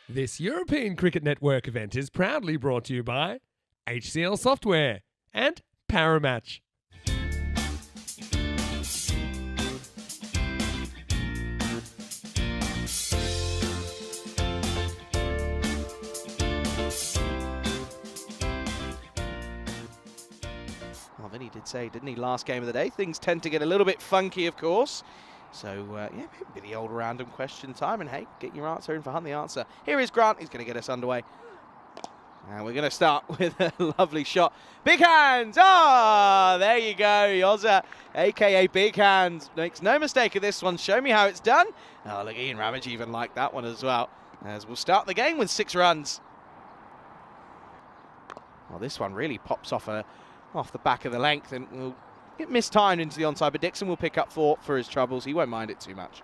This European Cricket Network event is proudly brought to you by HCL Software and Paramatch. Well, Vinny did say, didn't he, last game of the day, things tend to get a little bit funky, of course. So, yeah, maybe the old random question time. And, hey, get your answer in for Hunt the Answer. Here is Grant. He's going to get us underway. And we're going to start with a lovely shot. Big hands! Ah, there you go. Yozza, a.k.a. Big Hands. Makes no mistake of this one. Show me how it's done. Oh, look, Ian Ramage even liked that one as well. As we'll start the game with 6 runs. Well, this one really pops off the back of the length and will get mistimed into the onside, but Dixon will pick up 4 for his troubles. He won't mind it too much.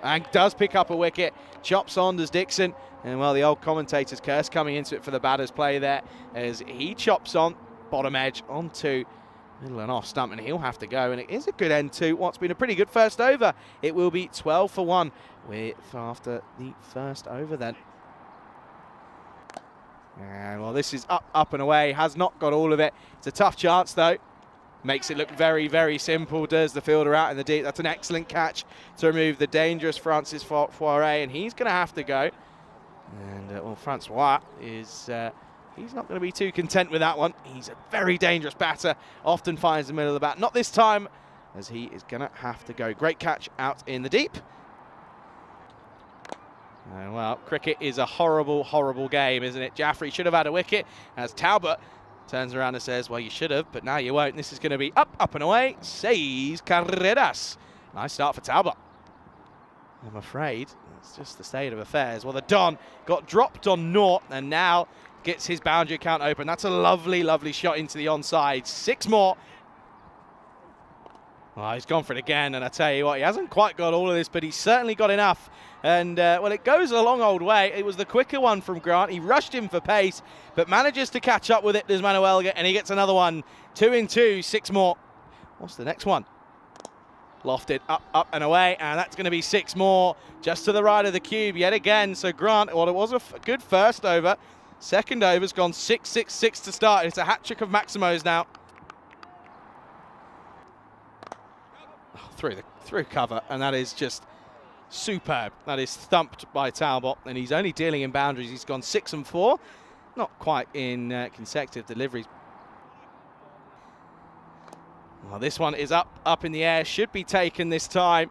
And does pick up a wicket. Chops on does Dixon. And, well, the old commentator's curse coming into it for the batter's play there as he chops on, bottom edge, onto middle and off stump, and he'll have to go. And it is a good end to what's been a pretty good first over. It will be 12 for 1 after the first over then. And, well, this is up and away. Has not got all of it. It's a tough chance, though. Makes it look very, very simple. Does the fielder out in the deep. That's an excellent catch to remove the dangerous Francis Foiré, and he's going to have to go. And, well, Francois is... he's not going to be too content with that one. He's a very dangerous batter. Often finds the middle of the bat. Not this time, as he is going to have to go. Great catch out in the deep. Well, cricket is a horrible, horrible game, isn't it? Jaffrey should have had a wicket, as Talbot turns around and says, well, you should have, but now you won't. This is going to be up and away. 6 carreras. Nice start for Talbot. I'm afraid it's just the state of affairs. Well, the Don got dropped on naught and now gets his boundary count open. That's a lovely, lovely shot into the onside. 6 more. Well, he's gone for it again, and I tell you what, he hasn't quite got all of this, but he's certainly got enough. And, well, it goes a long old way. It was the quicker one from Grant. He rushed him for pace, but manages to catch up with it, does Manuelga, and he gets another one. 2 in 2, 6 more. What's the next one? Lofted, up and away, and that's going to be 6 more, just to the right of the cube yet again. So Grant, well, it was a good first over. Second over's gone 6-6-6 to start. It's a hat-trick of Maximo's now. Through cover, and that is just superb. That is thumped by Talbot, and he's only dealing in boundaries. He's gone 6 and 4, not quite in consecutive deliveries. Well, this one is up in the air, should be taken this time,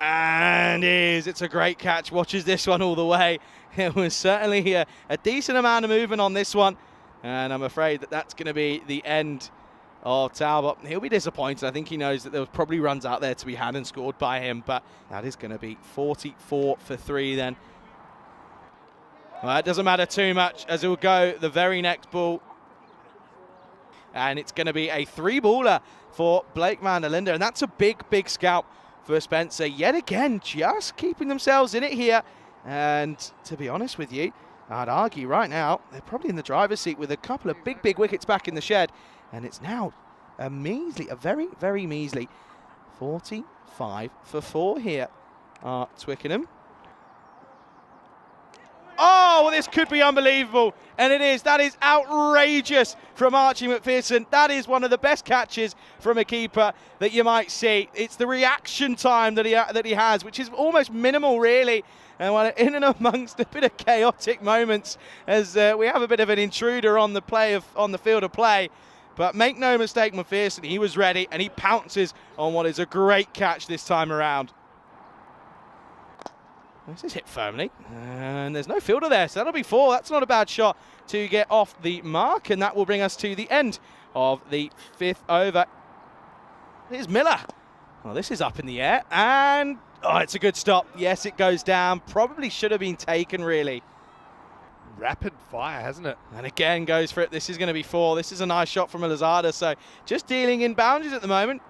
and is. It's a great catch. Watches this one all the way. It was certainly a decent amount of movement on this one, and I'm afraid that that's going to be the end of Talbot. He'll be disappointed. I think he knows that there was probably runs out there to be had and scored by him, but that is going to be 44 for 3 then. Well, it doesn't matter too much as it will go the very next ball. And it's going to be a 3-baller for Blake van der Linde, and that's a big, big scalp for Spencer. Yet again, just keeping themselves in it here. And to be honest with you, I'd argue right now, they're probably in the driver's seat with a couple of big, big wickets back in the shed. And it's now a measly, a very, very measly 45 for 4 here at Twickenham. Oh, well, this could be unbelievable. And it is. That is outrageous from Archie McPherson. That is one of the best catches from a keeper that you might see. It's the reaction time that he has, which is almost minimal, really. And well, in and amongst a bit of chaotic moments, as we have a bit of an intruder on the field of play. But make no mistake, McPherson, he was ready, and he pounces on what is a great catch this time around. This is hit firmly, and there's no fielder there, so that'll be 4. That's not a bad shot to get off the mark, and that will bring us to the end of the 5th over. Here's Miller. Well, this is up in the air, and oh, it's a good stop. Yes, it goes down. Probably should have been taken, really. Rapid fire, hasn't it? And again goes for it. This is going to be 4. This is a nice shot from Elizada, so just dealing in boundaries at the moment.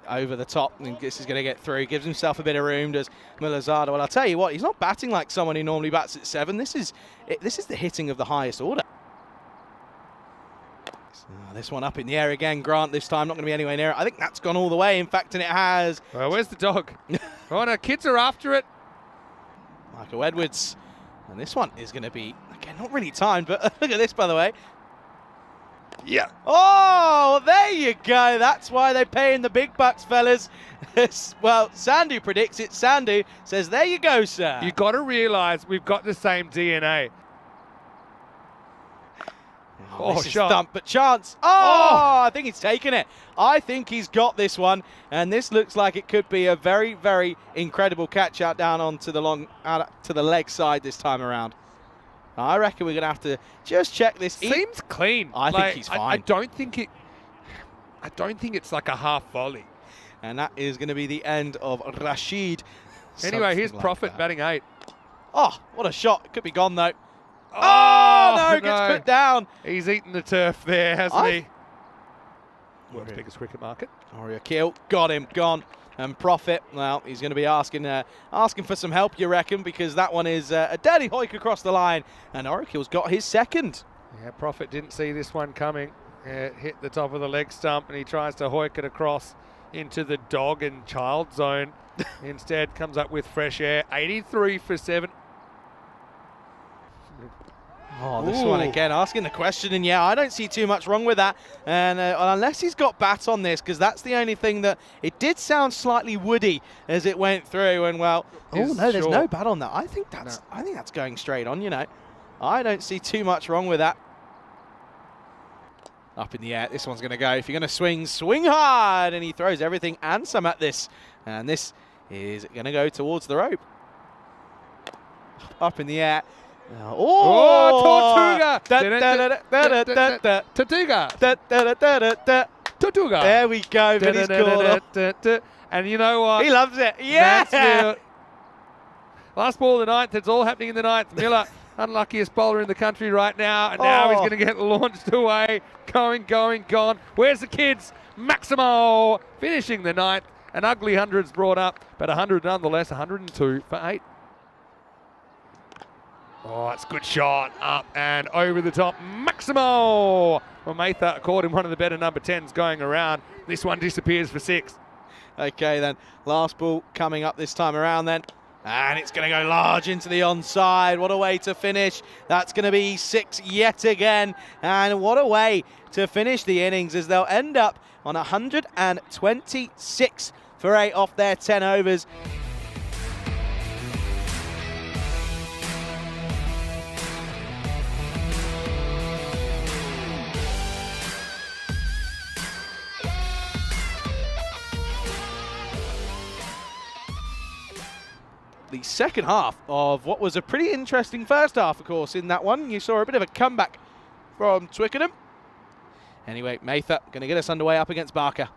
Over the top, and this is going to get through. Gives himself a bit of room, does Melazada. Well, I'll tell you what, he's not batting like someone who normally bats at 7. This is the hitting of the highest order. This one up in the air again. Grant this time not going to be anywhere near it. I think that's gone all the way, in fact, and it has. Well, where's the dog? Oh, no, kids are after it. Michael Edwards. And this one is going to be, again, not really timed, but look at this, by the way. Yeah. Oh, there you go. That's why they're paying the big bucks, fellas. Well, Sandu predicts it. Sandu says, there you go, sir. You've got to realise we've got the same DNA. Oh, shot. Thump, but chance. Oh, I think he's taken it. I think he's got this one. And this looks like it could be a very, very incredible catch out down onto the to the leg side this time around. I reckon we're going to have to just check this. Seems clean. I think he's fine. I don't think it's like a half volley. And that is going to be the end of Rashid. Anyway, here's Prophet batting 8. Oh, what a shot. It could be gone, though. Oh, no, gets put down. He's eaten the turf there, hasn't he? World's biggest cricket market. Oria kill. Got him. Gone. And Prophet, well, he's going to be asking for some help, you reckon, because that one is a dirty hoik across the line. And Oracle's got his second. Yeah, Prophet didn't see this one coming. Hit the top of the leg stump, and he tries to hoik it across into the dog and child zone. Instead, comes up with fresh air. 83 for 7. Oh, this one again, asking the question, and yeah, I don't see too much wrong with that. And unless he's got bat on this, because that's the only thing that it did sound slightly woody as it went through. And well, oh no, there's no bat on that. I think that's going straight on. You know, I don't see too much wrong with that. Up in the air, this one's going to go. If you're going to swing, swing hard, and he throws everything and some at this, and this is going to go towards the rope. Up in the air. Tortuga! Tortuga! There we go, Vinny's called. And you know what? He loves it. Yeah! Last ball of the ninth. It's all happening in the ninth. Miller, unluckiest bowler in the country right now. And now he's going to get launched away. Going, gone. Where's the kids? Maximo finishing the ninth. An ugly 100's brought up, but 100 nonetheless. 102 for 8. Oh, it's a good shot. Up and over the top. Maximo! Well, Mather caught him one of the better number 10s going around. This one disappears for 6. Okay, then. Last ball coming up this time around then. And it's going to go large into the onside. What a way to finish. That's going to be 6 yet again. And what a way to finish the innings as they'll end up on 126 for 8 off their 10 overs. The second half of what was a pretty interesting first half, of course, in that one. You saw a bit of a comeback from Twickenham. Anyway, Mather going to get us underway up against Barker.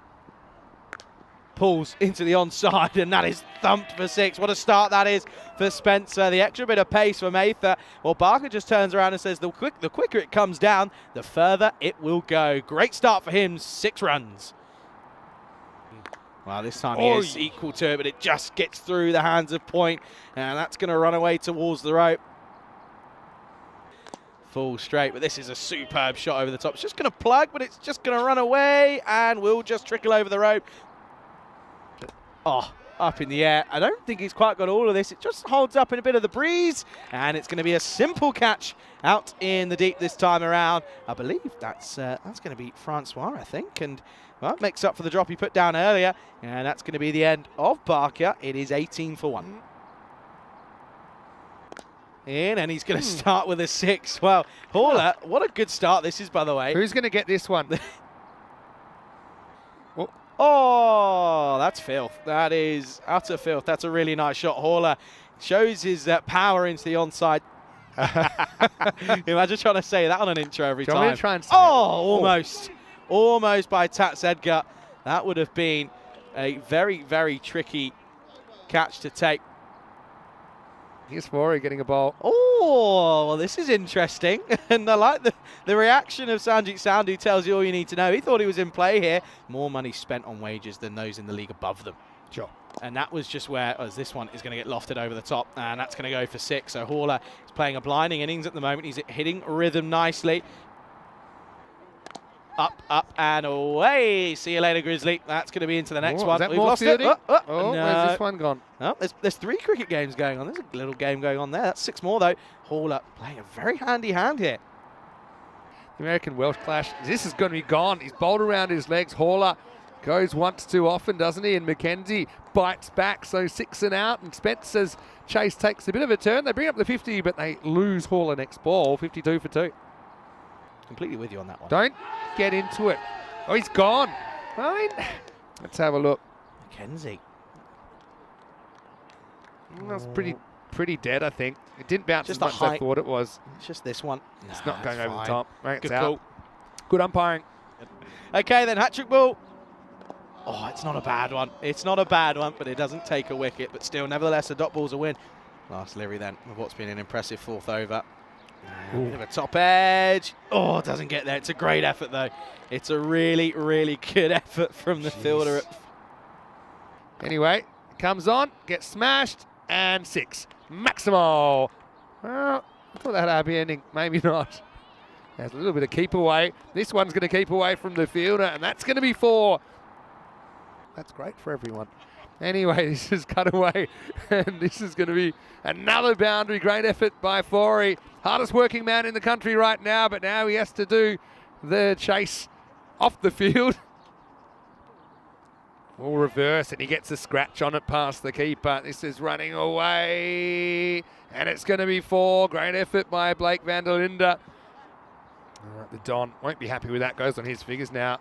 Pulls into the onside, and that is thumped for 6. What a start that is for Spencer. The extra bit of pace for Mather. Well, Barker just turns around and says the quicker it comes down, the further it will go. Great start for him, 6 runs. Well, this time he is equal to it, but it just gets through the hands of Point, and that's going to run away towards the rope. Full straight, but this is a superb shot over the top. It's just going to plug, but it's just going to run away, and will just trickle over the rope. Oh, up in the air. I don't think he's quite got all of this. It just holds up in a bit of the breeze, and it's going to be a simple catch out in the deep this time around. I believe that's going to be Francois, I think, and well, makes up for the drop he put down earlier, and that's going to be the end of Barker. It is 18 for 1. In, and he's going to start with a 6. Well, Hauler, what a good start this is, by the way. Who's going to get this one? Oh, that's filth. That is utter filth. That's a really nice shot. Hauler shows his power into the onside. Imagine trying to say that on an intro every time. Try and say almost. Almost by Tats Edgar. That would have been a very, very tricky catch to take. Here's Fori getting a ball. Oh, well, this is interesting. And I like the reaction of Sanjit Sandhu tells you all you need to know. He thought he was in play here. More money spent on wages than those in the league above them. Sure. And that was just where, as this one is going to get lofted over the top, and that's going to go for 6. So Hauler is playing a blinding innings at the moment. He's hitting rhythm nicely. Up, up, and away. See you later, Grizzly. That's going to be into the next one. Is that We've more lost fielding? it. Oh, no. where's this one gone? Oh, there's 3 cricket games going on. There's a little game going on there. That's 6 more, though. Hauler playing a very handy hand here. The American-Welsh clash. This is going to be gone. He's bowled around his legs. Hauler goes once too often, doesn't he? And McKenzie bites back, so 6 and out. And Spencer's chase takes a bit of a turn. They bring up the 50, but they lose Hauler next ball. 52 for 2. Completely with you on that one. Don't get into it. Oh, he's gone. I mean, let's have a look. McKenzie. That's pretty dead, I think. It didn't bounce Just as much as I thought it was. It's just this one. It's not going over fine. the top. Right, Good it's call. out. Good umpiring. Okay, then hat-trick ball. Oh, it's not a bad one. It's not a bad one, but it doesn't take a wicket. But still, nevertheless, a dot ball's a win. Last delivery then of what's been an impressive 4th over. Bit of a top edge. Oh, it doesn't get there. It's a great effort, though. It's a really, really good effort from the fielder. Anyway, comes on, gets smashed, and 6. Maximo. Well, I thought that had a happy ending. Maybe not. There's a little bit of keep away. This one's going to keep away from the fielder, and that's going to be 4. That's great for everyone. Anyway, this is cut away, and this is going to be another boundary. Great effort by Forey. Hardest working man in the country right now, but now he has to do the chase off the field. We'll reverse, and he gets a scratch on it past the keeper. This is running away, and it's going to be 4. Great effort by Blake van der Linde. All right, the Don won't be happy with that. Goes on his figures now.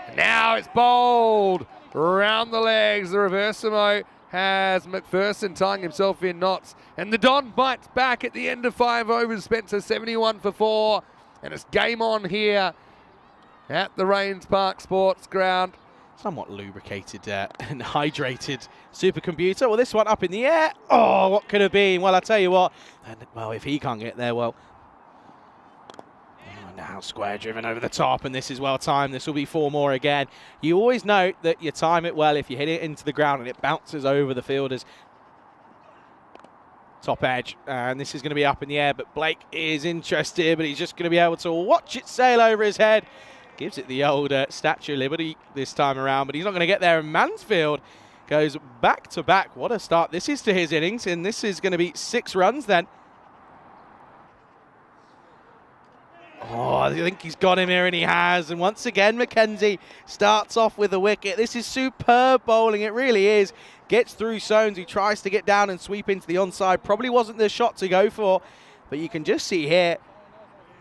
And now it's bowled round the legs. The reversimo has McPherson tying himself in knots. And the Don bites back at the end of 5 overs. Spencer 71 for 4. And it's game on here at the Rains Park Sports Ground. Somewhat lubricated and hydrated supercomputer. Well, this one up in the air. Oh, what could have been? Well, I tell you what. And, well, if he can't get there, well. Now square driven over the top, and this is well timed. This will be 4 more again. You always note that you time it well if you hit it into the ground and it bounces over the fielders. Top edge, and this is going to be up in the air, but Blake is interested, but he's just going to be able to watch it sail over his head. Gives it the old Statue of Liberty this time around, but he's not going to get there. And Mansfield goes back to back. What a start this is to his innings, and this is going to be 6 runs then. Oh, I think he's got him here, and he has. And once again, McKenzie starts off with a wicket. This is superb bowling. It really is. Gets through zones. He tries to get down and sweep into the onside. Probably wasn't the shot to go for. But you can just see here,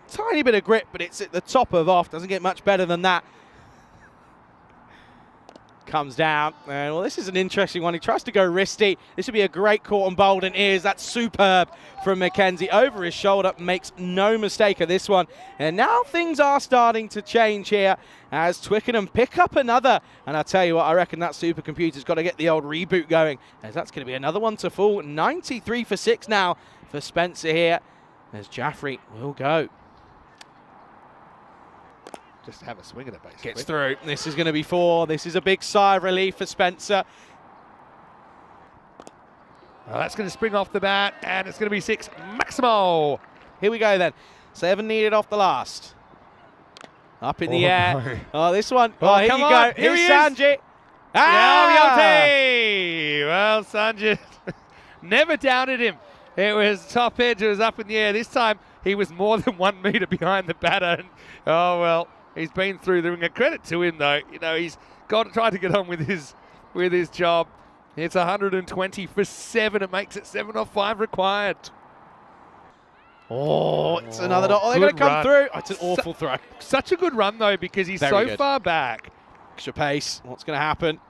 tiny bit of grip, but it's at the top of off. Doesn't get much better than that. Comes down, and well, this is an interesting one. He tries to go wristy. This would be a great caught and bowled, and is. That's superb from McKenzie over his shoulder. Makes no mistake of this one. And now things are starting to change here as Twickenham pick up another. And I tell you what, I reckon that supercomputer's got to get the old reboot going, as that's going to be another one to fall. 93 for 6 now for Spencer here, as Jaffrey will go. Just have a swing at it, basically. Gets through. This is going to be 4. This is a big sigh of relief for Spencer. Well, that's going to spring off the bat, and it's going to be 6. Maximo. Here we go then. 7 needed off the last. Up in the air. No. Oh, this one. Oh, Oh, here come you on. go. Here Here's he is. Sanjay. Well, Sanjay never doubted him. It was top edge. It was up in the air. This time, he was more than 1 metre behind the batter. And, oh, well. He's been through the ringer. Credit to him, though. You know, he's tried to get on with his job. It's 120 for 7. It makes it 7 off 5 required. Oh, it's another dot. Oh, they're going to come through. Oh, it's an awful throw. Such a good run, though, because he's Very so good. far back. Extra pace. What's going to happen?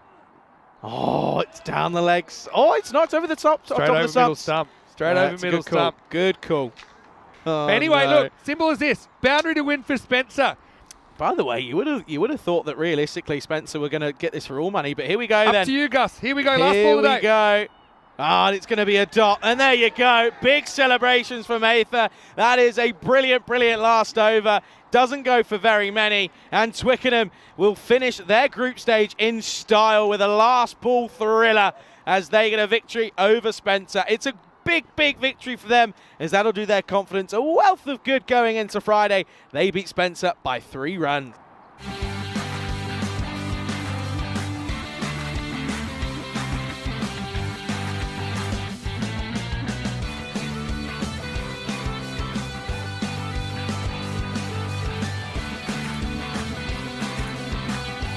Oh, it's down the legs. Oh, it's not. It's over the top. Straight top over of the middle stumps. stump. Straight over middle Good call. stump. Good call. Oh, Anyway, no. look, simple as this. Boundary to win for Spencer. By the way, you would have thought that realistically Spencer were going to get this for all money, but here we go then. Up to you, Gus. Here we go. Last Here ball of the we day. go. Oh, and it's going to be a dot. And there you go. Big celebrations from Ather. That is a brilliant, brilliant last over. Doesn't go for very many. And Twickenham will finish their group stage in style with a last ball thriller as they get a victory over Spencer. It's a big, big victory for them, as that'll do their confidence a wealth of good going into Friday. They beat Spencer by 3 runs.